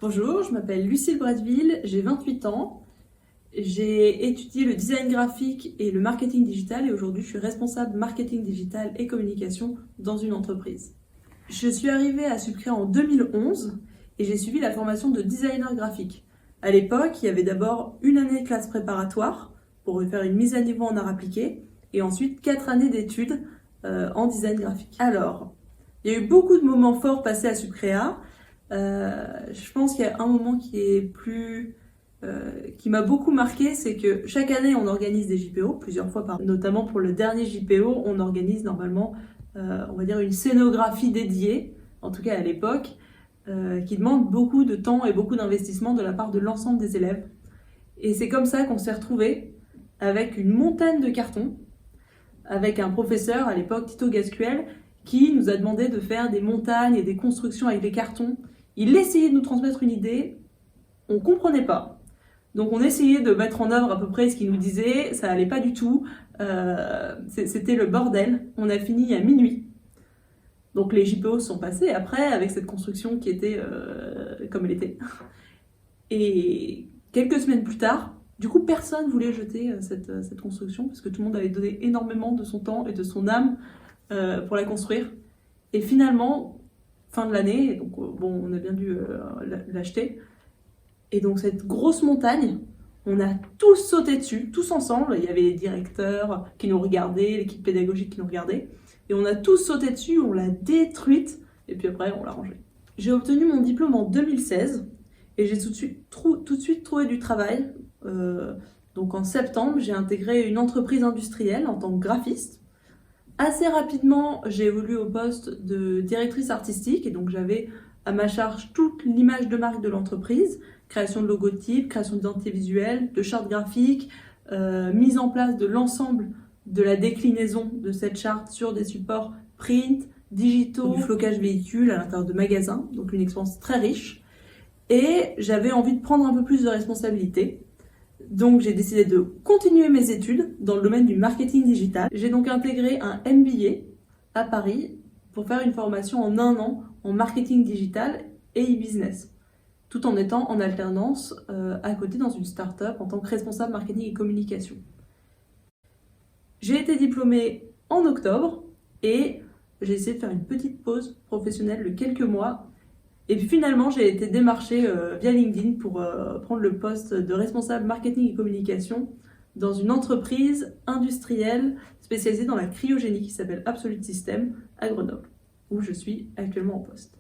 Bonjour, je m'appelle Lucille Bretteville, j'ai 28 ans. J'ai étudié le design graphique et le marketing digital et aujourd'hui je suis responsable marketing digital et communication dans une entreprise. Je suis arrivée à Subcrea en 2011 et j'ai suivi la formation de designer graphique. À l'époque, il y avait d'abord une année de classe préparatoire pour faire une mise à niveau en art appliqué et ensuite 4 années d'études en design graphique. Alors, il y a eu beaucoup de moments forts passés à Subcrea. Je pense qu'il y a un moment qui m'a beaucoup marqué, c'est que chaque année on organise des JPO, plusieurs fois par an. Notamment pour le dernier JPO, on organise normalement, on va dire une scénographie dédiée, en tout cas à l'époque, qui demande beaucoup de temps et beaucoup d'investissement de la part de l'ensemble des élèves. Et c'est comme ça qu'on s'est retrouvés avec une montagne de cartons, avec un professeur à l'époque, Tito Gascuel, qui nous a demandé de faire des montagnes et des constructions avec des cartons. Il essayait de nous transmettre une idée, on ne comprenait pas. Donc on essayait de mettre en œuvre à peu près ce qu'il nous disait, ça allait pas du tout, c'était le bordel. On a fini à minuit. Donc les JPO sont passés après avec cette construction qui était comme elle était. Et quelques semaines plus tard, du coup personne voulait jeter cette construction parce que tout le monde avait donné énormément de son temps et de son âme pour la construire. Et finalement, fin de l'année, donc bon, on a bien dû l'acheter. Et donc cette grosse montagne, on a tous sauté dessus, tous ensemble. Il y avait les directeurs qui nous regardaient, l'équipe pédagogique qui nous regardait. Et on a tous sauté dessus, on l'a détruite. Et puis après, on l'a rangée. J'ai obtenu mon diplôme en 2016 et j'ai tout de suite trouvé du travail. Donc en septembre, j'ai intégré une entreprise industrielle en tant que graphiste. Assez rapidement, j'ai évolué au poste de directrice artistique et donc j'avais à ma charge toute l'image de marque de l'entreprise, création de logotypes, création d'identité visuelle, de chartes graphiques, mise en place de l'ensemble de la déclinaison de cette charte sur des supports print, digitaux, du flocage véhicule à l'intérieur de magasins, donc une expérience très riche. Et j'avais envie de prendre un peu plus de responsabilités. Donc j'ai décidé de continuer mes études dans le domaine du marketing digital. J'ai donc intégré un MBA à Paris pour faire une formation en 1 an en marketing digital et e-business, tout en étant en alternance à côté dans une start-up en tant que responsable marketing et communication. J'ai été diplômée en octobre et j'ai essayé de faire une petite pause professionnelle de quelques mois. Et puis finalement, j'ai été démarchée via LinkedIn pour prendre le poste de responsable marketing et communication dans une entreprise industrielle spécialisée dans la cryogénie qui s'appelle Absolute System à Grenoble, où je suis actuellement en poste.